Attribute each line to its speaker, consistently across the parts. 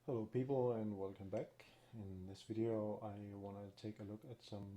Speaker 1: Hello people and welcome back. In this video I want to take a look at some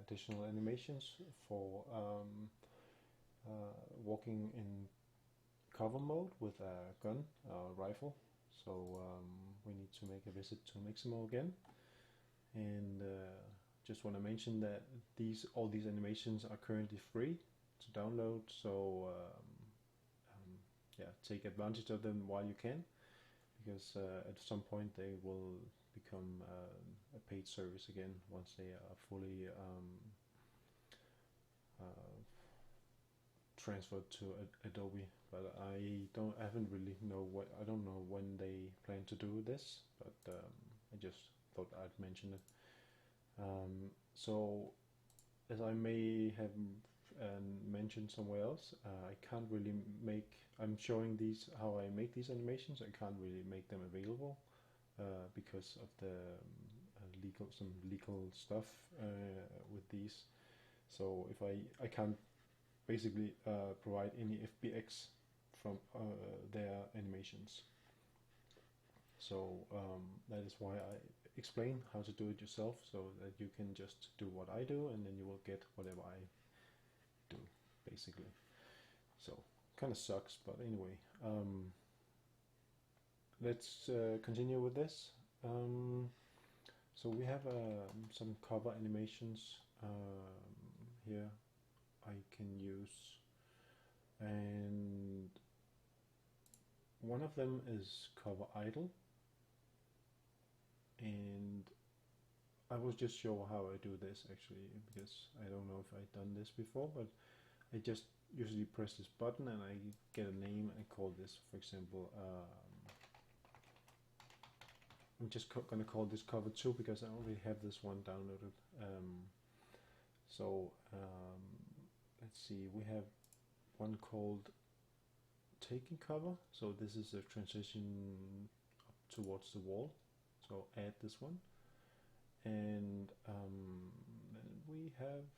Speaker 1: additional animations for walking in cover mode with a gun, rifle. So we need to make a visit to Mixamo again, and just want to mention that all these animations are currently free to download, so yeah, take advantage of them while you can, because at some point they will become a paid service again once they are fully transferred to Adobe. But I haven't really I don't know when they plan to do this, but I just thought I'd mention it. So as I may have mentioned somewhere else, I can't really I'm showing these how I make these animations. I can't really make them available because of the some legal stuff with these. So if I can't basically provide any FBX from their animations. So that is why I explain how to do it yourself, so that you can just do what I do and then you will get whatever I do, basically. So kind of sucks, but anyway, let's continue with this. So we have some cover animations here I can use, and one of them is cover idle, and I will just show how I do this actually, because I don't know if I've done this before, but I just usually press this button and I get a name and call this, for example, I'm just gonna call this cover 2 because I already have this one downloaded. Let's see, we have one called taking cover, so this is a transition up towards the wall, so add this one. And then we have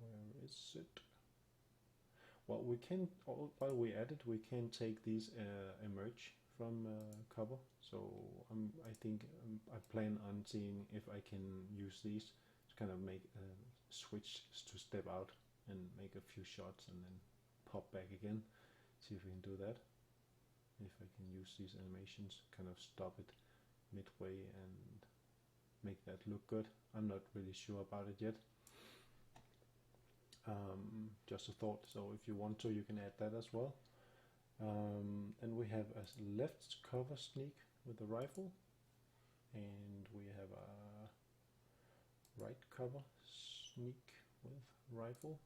Speaker 1: where is it? Well, we can, while we add it, we can take these emerge from cover. So I think I plan on seeing if I can use these to kind of make a switch to step out and make a few shots and then pop back again. See if we can do that. If I can use these animations, kind of stop it midway and make that look good. I'm not really sure about it yet. Just a thought, so if you want to, you can add that as well. And we have a left cover sneak with the rifle, and we have a right cover sneak with rifle.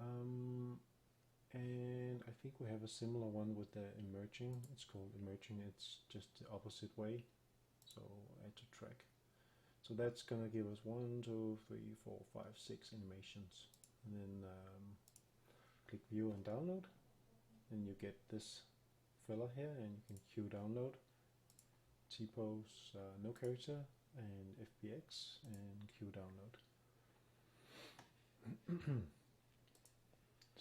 Speaker 1: And I think we have a similar one with the emerging. It's called emerging, it's just the opposite way. So add to track. So that's gonna give us 1, 2, 3, 4, 5, 6 animations. And then click view and download. And you get this fella here, and you can queue download. T-pose, no character, and FBX, and queue download.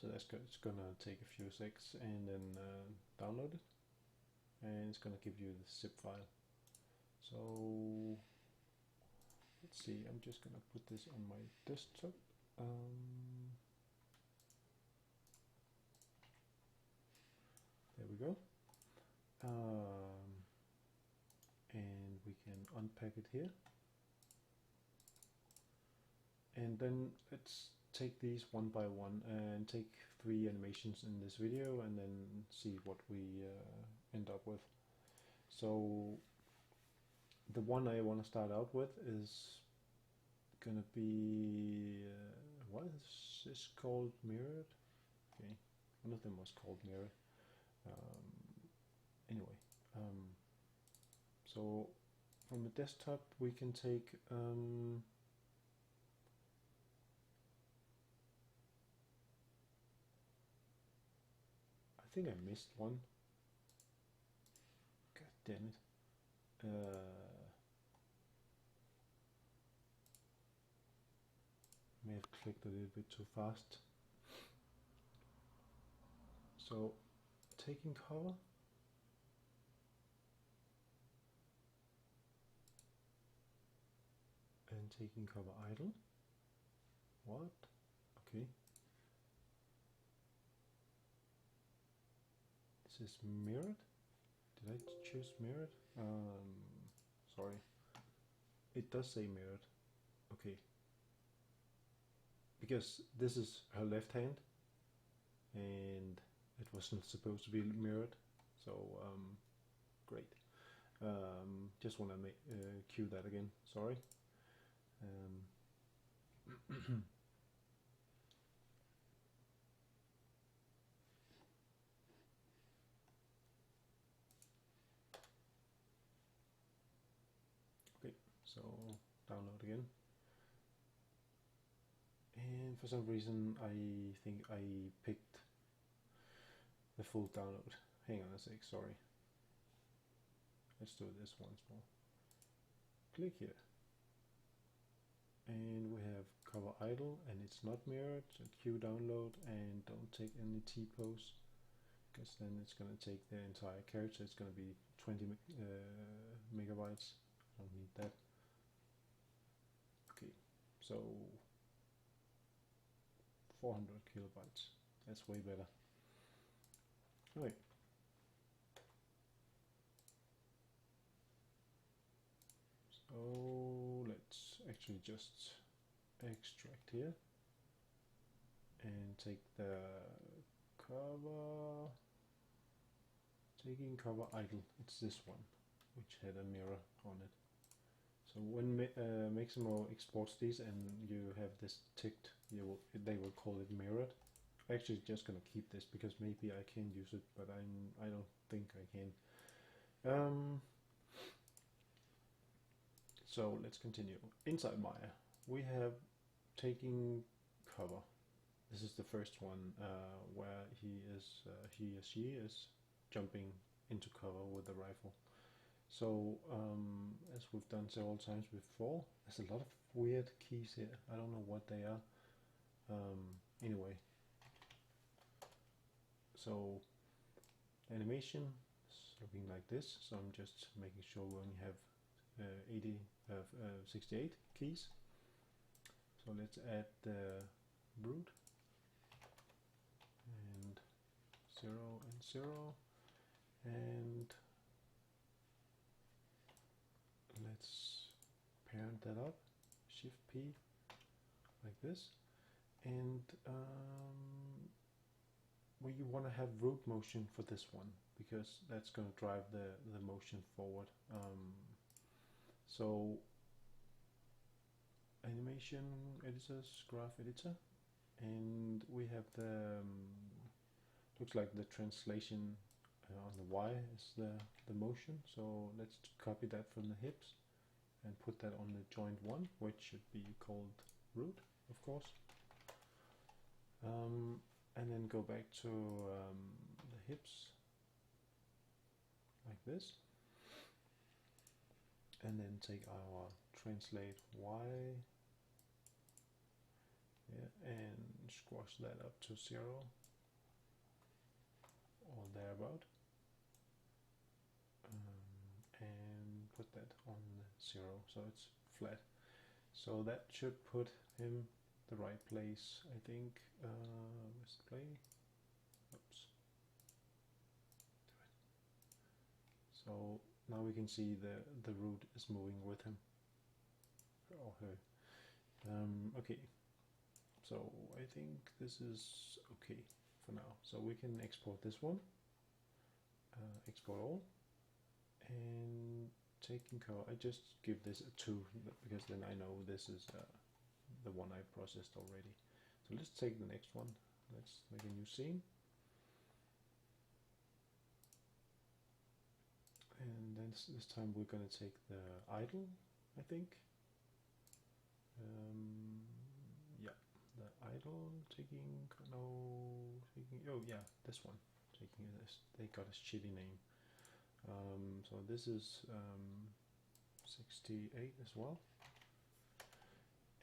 Speaker 1: So that's good. It's gonna take a few seconds and then download it, and it's gonna give you the zip file. So let's see, I'm just gonna put this on my desktop. There we go. And we can unpack it here. And then let's take these one by one and take 3 animations in this video and then see what we end up with. So the one I want to start out with is gonna be what is this called? Mirrored? Okay, one of them was called mirrored. Anyway, so from the desktop we can take I think I missed one. God damn it. May have clicked a little bit too fast. So taking cover. And taking cover idle. What? Okay. This is mirrored. Did I choose mirrored? Sorry. It does say mirrored. Okay. Because this is her left hand and it wasn't supposed to be mirrored. So, great. Just want to cue that again. Sorry. Okay, so download again. And for some reason I think I picked the full download. Hang on a sec, sorry. Let's do this once more. Click here. And we have cover idle and it's not mirrored, so queue download and don't take any T-pose, because then it's going to take the entire character. It's going to be 20 megabytes. I don't need that. Okay, so 400 kilobytes. That's way better. Alright. So let's actually just extract here and take the cover, taking cover idle. It's this one, which had a mirror on it. So when Mixamo exports these and you have this ticked, they will call it mirrored. I'm actually just gonna keep this because maybe I can use it, but I don't think I can. So let's continue. Inside Maya, we have taking cover. This is the first one where he or she is jumping into cover with the rifle. So as we've done several times before, there's a lot of weird keys here. I don't know what they are. Anyway, so animation is looking like this. So I'm just making sure we only have 68 keys. So let's add the root and 0 and 0, and let's parent that up, Shift P, like this, and we want to have root motion for this one because that's going to drive the motion forward. So animation editors, graph editor, and we have the looks like the translation on the Y is the motion. So let's copy that from the hips and put that on the joint 1, which should be called root, of course. And then go back to the hips like this, and then take our translate Y, and squash that up to 0 or thereabout, and put that on 0 so it's flat. So that should put him the right place, I think. Let's play. Oops. So now we can see the root is moving with him or her. Okay. So I think this is okay for now. So we can export this one, export all, and taking cover. I just give this a 2 because then I know this is the one I processed already. So let's take the next one. Let's make a new scene. And then this time we're going to take the idle, I think. Yeah, the idle taking, oh yeah, this one. Taking this, they got a shitty name. So this is 68 as well.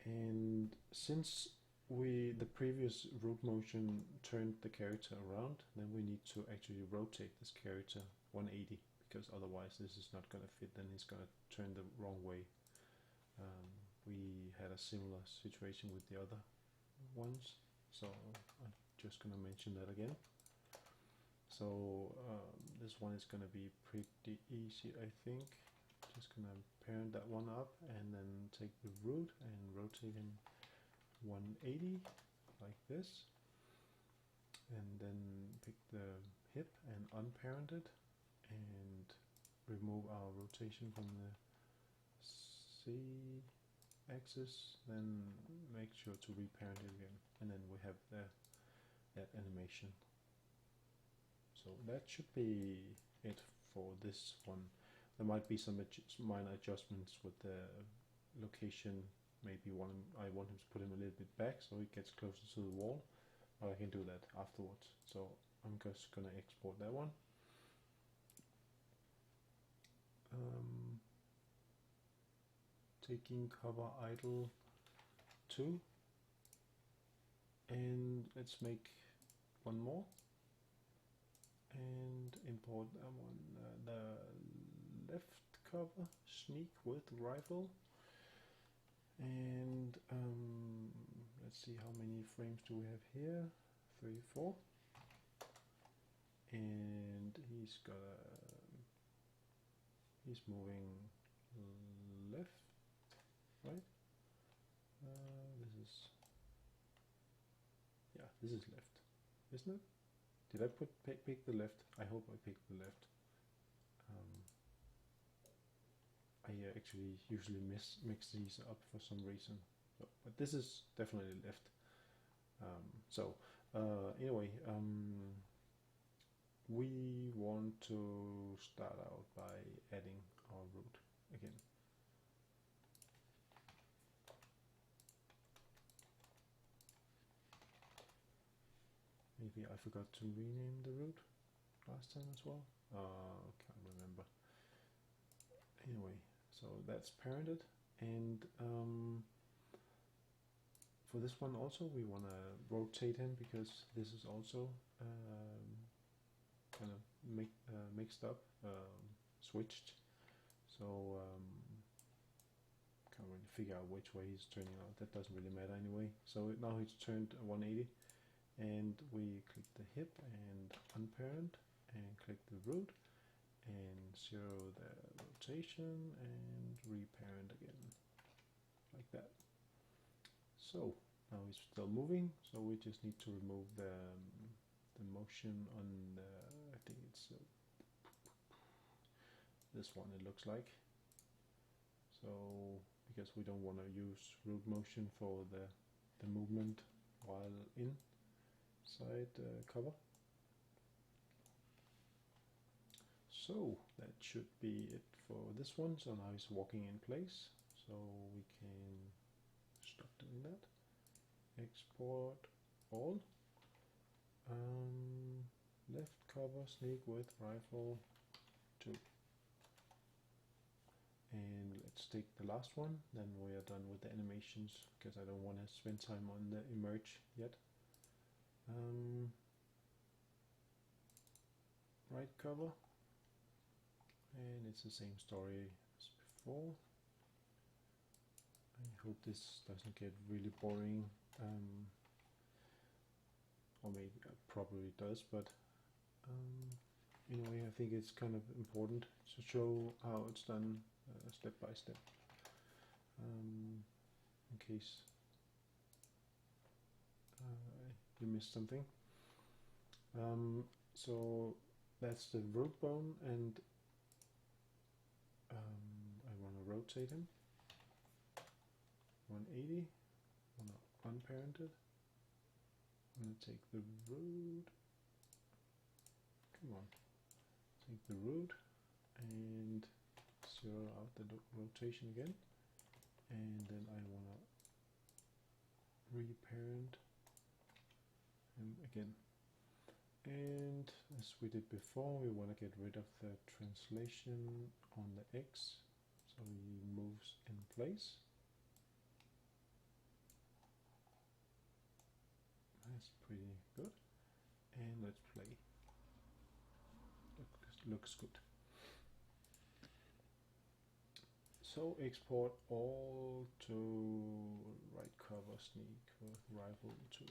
Speaker 1: And since the previous root motion turned the character around, then we need to actually rotate this character 180, because otherwise this is not going to fit, then it's going to turn the wrong way. We had a similar situation with the other ones, so I'm just going to mention that again. So this one is going to be pretty easy, I think. Just going to parent that one up and then take the root and rotate him 180 like this, and then pick the hip and unparent it and remove our rotation from the C axis, then make sure to reparent it again, and then we have that animation. So that should be it for this one. There might be some minor adjustments with the location. Maybe I want him to put him a little bit back so he gets closer to the wall, but I can do that afterwards. So I'm just gonna export that one. Taking cover idle 2, and let's make one more and import that one, the left cover sneak with rifle, and let's see how many frames do we have here. 34, and he's moving left, right? This is left, isn't it? Did I pick the left? I hope I picked the left. I actually usually mix these up for some reason, but this is definitely left. Anyway, we want to start out by adding our root again. Maybe I forgot to rename the root last time as well. Can't remember. Anyway, so that's parented, and for this one also we want to rotate him, because this is also kind of mixed up, switched. So can't really figure out which way he's turning out. That doesn't really matter anyway. So now he's turned 180, and we click the hip and unparent, and click the root and 0 the rotation and reparent again, like that. So now he's still moving, so we just need to remove the motion on the, I think it's this one, it looks like. So because we don't want to use root motion for the movement while inside cover. So that should be it for this one. So now he's walking in place, so we can stop doing that. Export all. Left cover sneak with rifle 2. And let's take the last one, then we are done with the animations, because I don't want to spend time on the emerge yet. Right cover, and it's the same story as before. I hope this doesn't get really boring, or maybe it probably does, but anyway, I think it's kind of important to show how it's done step by step, in case you missed something. So that's the root bone, and I want to rotate him 180, want to unparent it. I'm going to take the root, come on, take the root and 0 out the rotation again, and then I want to reparent him again. And as we did before, we want to get rid of the translation on the X, so he moves in place. That's pretty good. And let's play. Looks good. So export all to right cover sneak with rifle 2.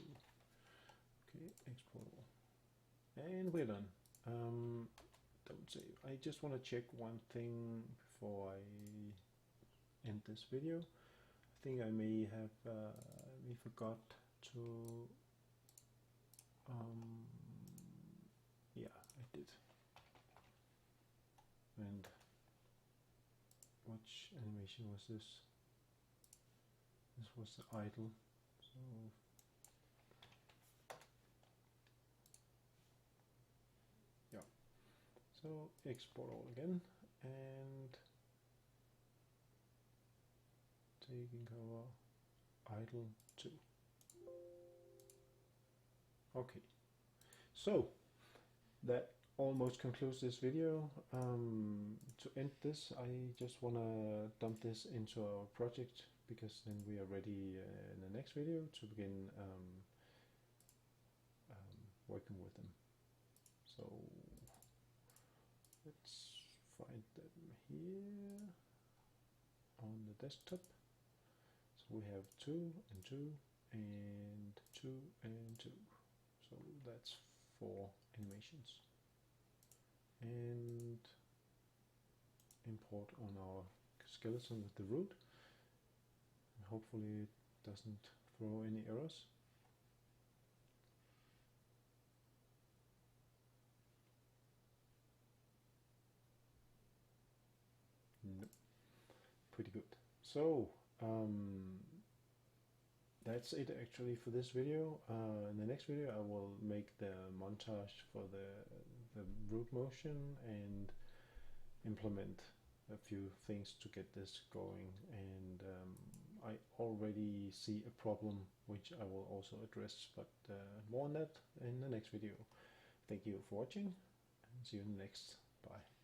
Speaker 1: Okay, export all. And we're done. Don't save. I just want to check one thing before I end this video. I think I may have we forgot to yeah, I did. And which animation was this? This was the idle. So yeah. So export all again and taking cover idle 2. Okay. So that almost concludes this video. To end this, I just want to dump this into our project because then we are ready in the next video to begin working with them. So let's find them here on the desktop. So we have 2 and 2 and 2 and 2. So that's 4 animations. And import on our skeleton with the root. And hopefully it doesn't throw any errors. No. Pretty good. So that's it actually for this video. In the next video I will make the montage for the root motion and implement a few things to get this going, and I already see a problem which I will also address, but more on that in the next video. Thank you for watching and see you in the next. Bye.